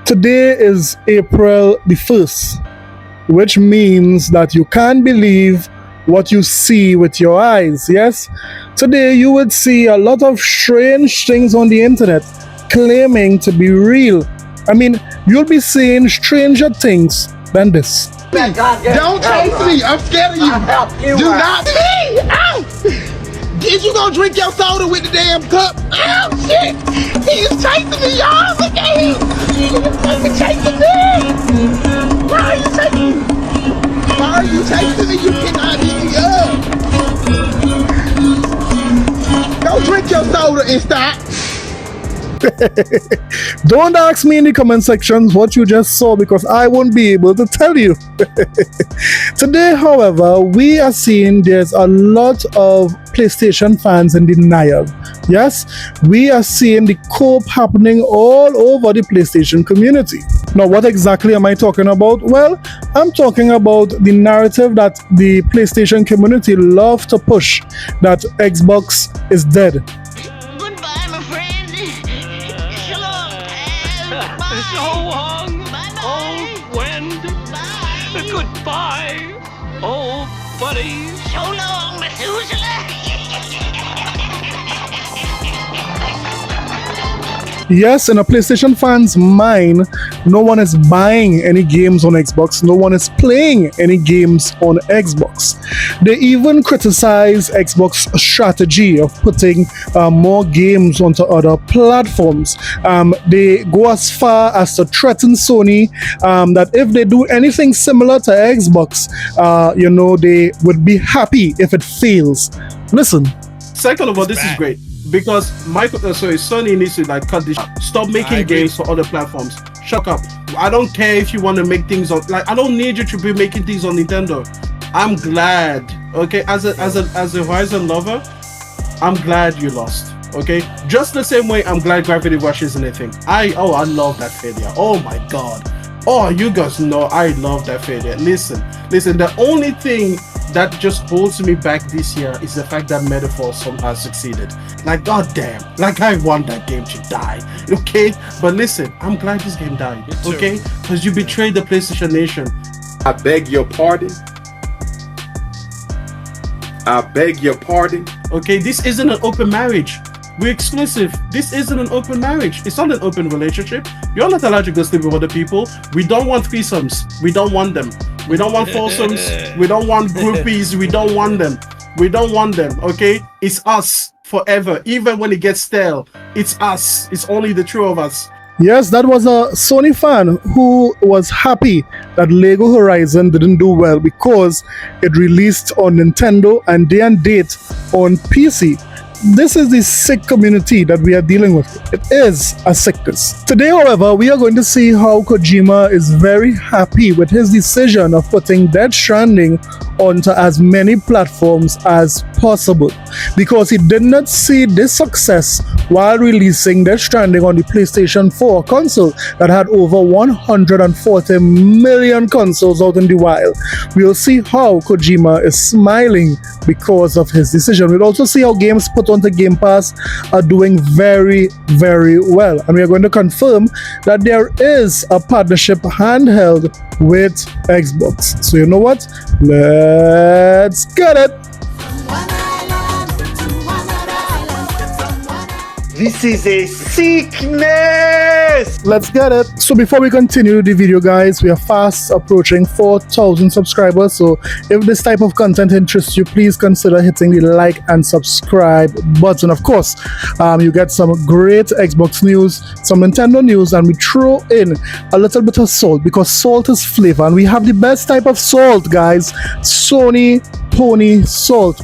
Today is April the 1st, which means that you can't believe what you see with your eyes. Yes, today you would see a lot of strange things on the internet claiming to be real. I mean, you'll be seeing stranger things than this. Don't chase me. I'm scared of you. Do not. Me! Ow! Did you go drink your soda with the damn cup? Ow, shit! He is chasing me, y'all. Look at him. He's chasing me. Why are you chasing me? Why are you chasing me? You cannot beat me up. Go drink your soda and stop. Don't ask me in the comment sections what you just saw, because I won't be able to tell you. Today, however, we are seeing there's a lot of PlayStation fans in denial. Yes, we are seeing the cope happening all over the PlayStation community. Now, what exactly am I talking about? Well, I'm talking about the narrative that the PlayStation community love to push, that Xbox is dead. Goodbye, my friend. So long, old friend. Goodbye, old buddy. So long, Methuselah. Yes, in a PlayStation fan's mind, no one is buying any games on Xbox, no one is playing any games on Xbox. They even criticize Xbox's strategy of putting more games onto other platforms. They go as far as to threaten Sony that if they do anything similar to Xbox, they would be happy if it fails. Listen. Second of all, this is great because Sony needs to cut this. Stop making games for other platforms. Shut up. I don't care if you want to make things on. I don't need you to be making things on Nintendo. I'm glad. Okay, as a Horizon lover, I'm glad you lost. Okay, just the same way I'm glad Gravity Rush isn't a thing. I love that failure. Oh my god. Oh, you guys know I love that failure. Listen. The only thing that just holds me back this year is the fact that Metaphor somehow succeeded. Goddamn, I want that game to die. Okay, but listen, I'm glad this game died. Okay, because you betrayed the PlayStation Nation. I beg your pardon. I beg your pardon. Okay, this isn't an open marriage. We're exclusive. This isn't an open marriage. It's not an open relationship. You're not allowed to go sleep with other people. We don't want threesomes. We don't want them. We don't want foursomes. We don't want groupies. We don't want them. We don't want them. Okay? It's us forever. Even when it gets stale, it's us. It's only the two of us. Yes, that was a Sony fan who was happy that Lego Horizon didn't do well because it released on Nintendo and day and date on PC. This is the sick community that we are dealing with. It is a sickness. Today, however, we are going to see how Kojima is very happy with his decision of putting Death Stranding onto as many platforms as possible, because he did not see this success while releasing Death Stranding on the PlayStation 4 console that had over 140 million consoles out in the wild. We'll see how Kojima is smiling because of his decision. We'll also see how games put onto Game Pass are doing very, very well. And we are going to confirm that there is a partnership handheld with Xbox. So you know what? Let's get it! This is a sickness. Let's get it. So before we continue the video, guys, we are fast approaching 4,000 subscribers. So if this type of content interests you, please consider hitting the like and subscribe button. Of course, you get some great Xbox news, some Nintendo news, and we throw in a little bit of salt, because salt is flavor, and we have the best type of salt, guys. Sony Pony salt.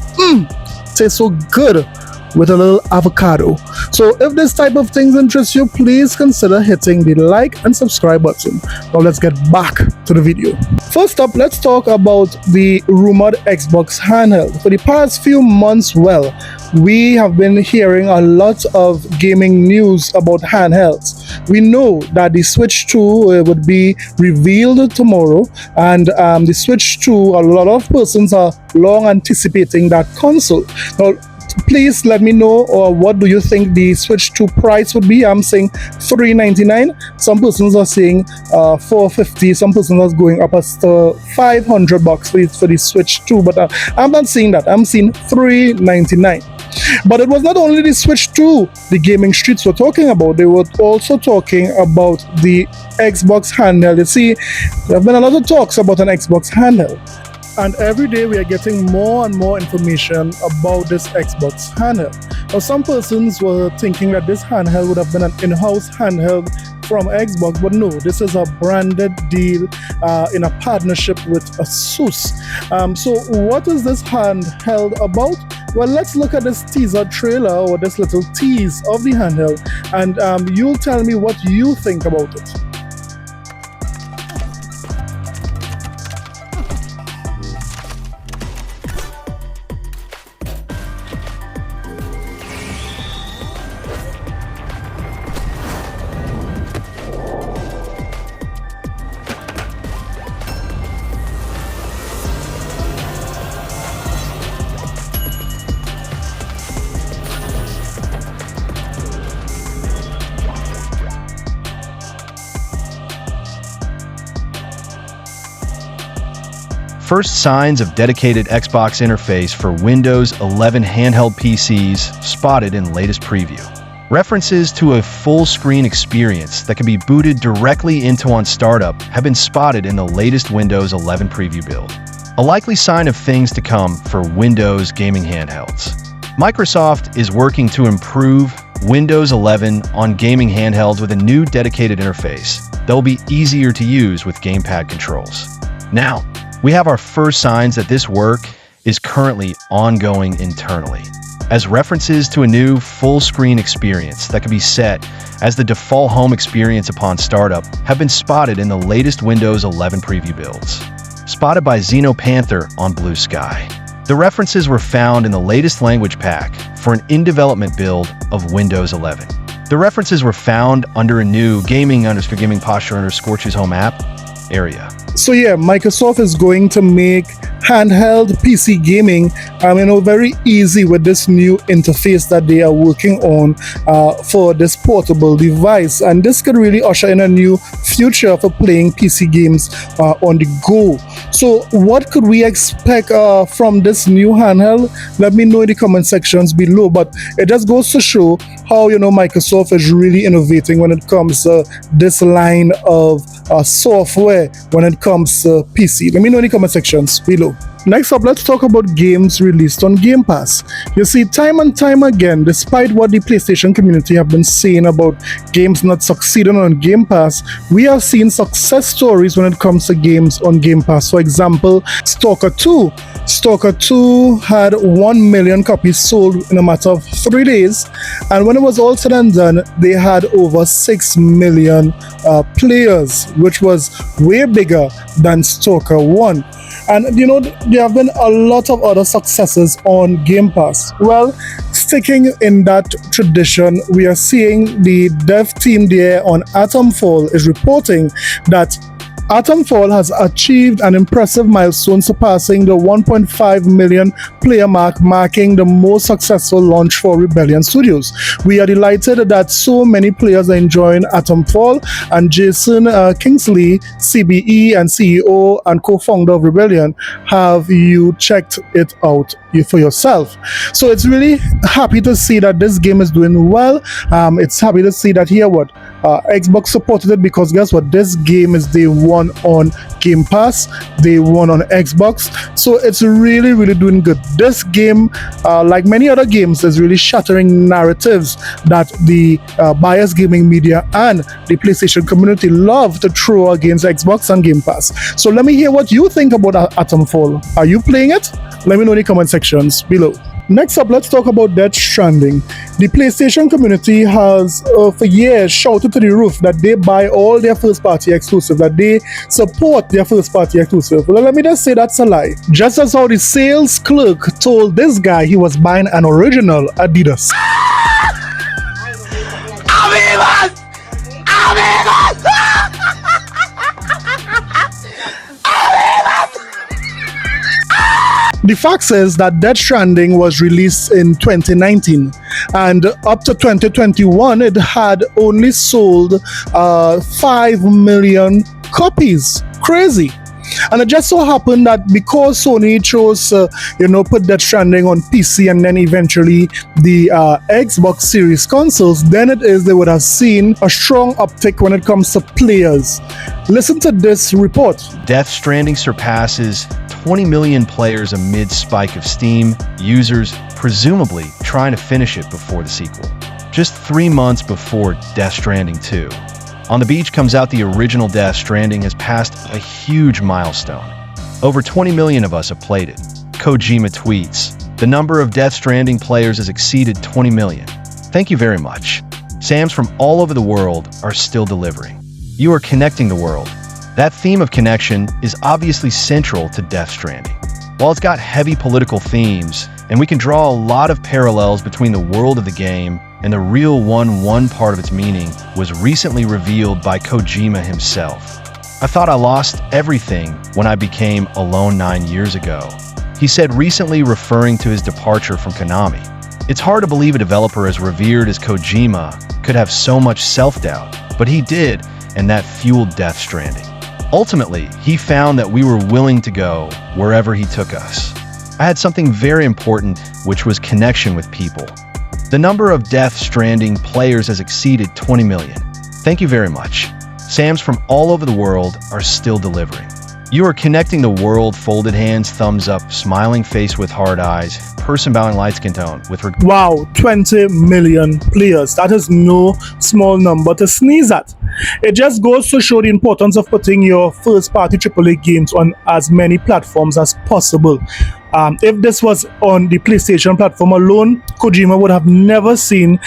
Tastes so good with a little avocado. So if this type of things interest you, please consider hitting the like and subscribe button. Now let's get back to the video. First up, let's talk about the rumored Xbox handheld. For the past few months, we have been hearing a lot of gaming news about handhelds. We know that the Switch 2 would be revealed tomorrow, and the Switch 2, a lot of persons are long anticipating that console. Now, Please let me know, or what do you think the Switch 2 price would be? I'm saying $399. Some persons are saying $450. Some persons are going up as to $500 for the Switch 2, but I'm not seeing that. I'm seeing $399. But it was not only the Switch 2 the gaming streets were talking about. They were also talking about the Xbox handheld. You see, there have been a lot of talks about an Xbox handheld. And every day we are getting more and more information about this Xbox handheld. Now, some persons were thinking that this handheld would have been an in-house handheld from Xbox, but no, this is a branded deal in a partnership with Asus. So what is this handheld about? Well, let's look at this teaser trailer, or this little tease of the handheld, and you'll tell me what you think about it. First signs of dedicated Xbox interface for Windows 11 handheld PCs spotted in latest preview. References to a full-screen experience that can be booted directly into on startup have been spotted in the latest Windows 11 preview build. A likely sign of things to come for Windows gaming handhelds. Microsoft is working to improve Windows 11 on gaming handhelds with a new dedicated interface that will be easier to use with gamepad controls. Now, we have our first signs that this work is currently ongoing internally, as references to a new full-screen experience that can be set as the default home experience upon startup have been spotted in the latest Windows 11 preview builds, spotted by Xenopanther on Blue Sky. The references were found in the latest language pack for an in-development build of Windows 11. The references were found under a new gaming posture choose home app area. So yeah, Microsoft is going to make handheld PC gaming, very easy with this new interface that they are working on for this portable device, and this could really usher in a new future for playing PC games on the go. So what could we expect from this new handheld? Let me know in the comment sections below. But it just goes to show how Microsoft is really innovating when it comes to this line of software when it comes to PC. Let me know in the comment sections below. Next up, let's talk about games released on Game Pass. You see, time and time again, despite what the PlayStation community have been saying about games not succeeding on Game Pass, we have seen success stories when it comes to games on Game Pass. For example, Stalker 2. Stalker 2 had 1 million copies sold in a matter of 3 days, and when it was all said and done, they had over 6 million players, which was way bigger than Stalker 1. And there have been a lot of other successes on Game Pass. Well, sticking in that tradition, we are seeing the dev team there on Atomfall is reporting that Atomfall has achieved an impressive milestone, surpassing the 1.5 million player mark, marking the most successful launch for Rebellion Studios. We are delighted that so many players are enjoying Atomfall, and Jason Kingsley, CBE and CEO and co-founder of Rebellion, have you checked it out for yourself. So it's really happy to see that this game is doing well. It's happy to see that Xbox supported it, because guess what? This game is day one on Game Pass, day one on Xbox. So it's really, really doing good. This game, like many other games, is really shattering narratives that the biased gaming media and the PlayStation community love to throw against Xbox and Game Pass. So let me hear what you think about Atomfall. Are you playing it? Let me know in the comment sections below. Next up, let's talk about Death Stranding. The PlayStation community has for years shouted to the roof that they buy all their first-party exclusive, that they support their first-party exclusive. Well, let me just say that's a lie. Just as how the sales clerk told this guy he was buying an original Adidas. The fact is that Death Stranding was released in 2019, and up to 2021 it had only sold 5 million copies. Crazy. And it just so happened that because Sony chose put Death Stranding on PC and then eventually the Xbox Series consoles, then it is they would have seen a strong uptick when it comes to players. Listen to this report. Death Stranding surpasses 20 million players amid spike of Steam users, presumably trying to finish it before the sequel. Just 3 months before Death Stranding 2. On the Beach comes out, the original Death Stranding has passed a huge milestone. Over 20 million of us have played it. Kojima tweets, "The number of Death Stranding players has exceeded 20 million. Thank you very much. Sams from all over the world are still delivering. You are connecting the world." That theme of connection is obviously central to Death Stranding. While it's got heavy political themes, and we can draw a lot of parallels between the world of the game and the real one part of its meaning was recently revealed by Kojima himself. "I thought I lost everything when I became alone 9 years ago," he said recently, referring to his departure from Konami. It's hard to believe a developer as revered as Kojima could have so much self-doubt, but he did, and that fueled Death Stranding. Ultimately, he found that we were willing to go wherever he took us. I had something very important, which was connection with people. The number of Death Stranding players has exceeded 20 million. Thank you very much. Sams from all over the world are still delivering. You are connecting the world, folded hands, thumbs up, smiling face with hard eyes, person bowing light skin tone with Wow, 20 million players. That is no small number to sneeze at. It just goes to show the importance of putting your first-party AAA games on as many platforms as possible. If this was on the PlayStation platform alone, Kojima would have never seen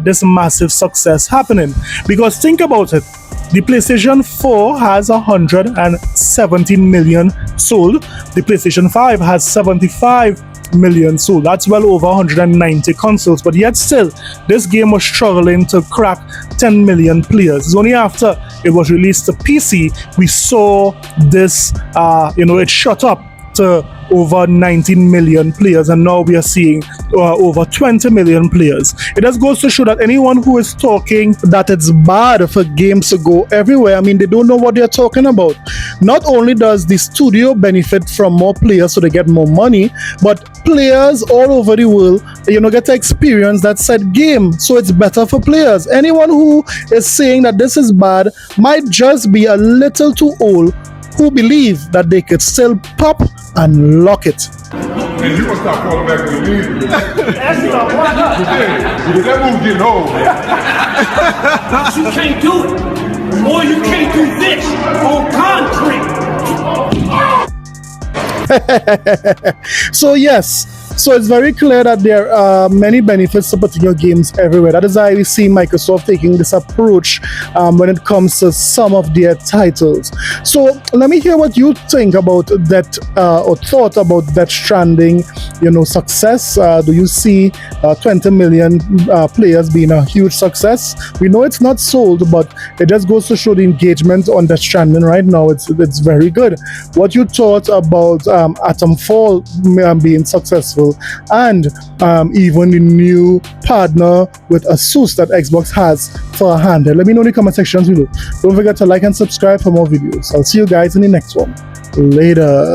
this massive success happening. Because think about it. The PlayStation 4 has 117 million sold. The PlayStation 5 has 75 million sold. That's well over 190 consoles. But yet still, this game was struggling to crack 10 million players. It's only after it was released to PC, we saw this, it shot up to over 19 million players, and now we are seeing over 20 million players. It just goes to show that anyone who is talking that it's bad for games to go everywhere, I mean, they don't know what they're talking about. Not only does the studio benefit from more players so they get more money, but players all over the world, get to experience that said game, so it's better for players. Anyone who is saying that this is bad might just be a little too old, who believe that they could still pop and lock it. And you gonna stop quarterbacking the league? That's not because that move getting old. You can't do it. Or you can't do this on concrete. So yes, so it's very clear that there are many benefits to putting your games everywhere. That is why we see Microsoft taking this approach when it comes to some of their titles. So let me hear what you think about that, or thought about Death Stranding, success. Do you see 20 million players being a huge success? We know it's not sold, but it just goes to show the engagement on Death Stranding right now. It's very good. What you thought about Atomfall being successful, and even the new partner with Asus that Xbox has for a handheld? Let me know in the comment sections below. Don't forget to like and subscribe for more videos. I'll see you guys in the next one. Later.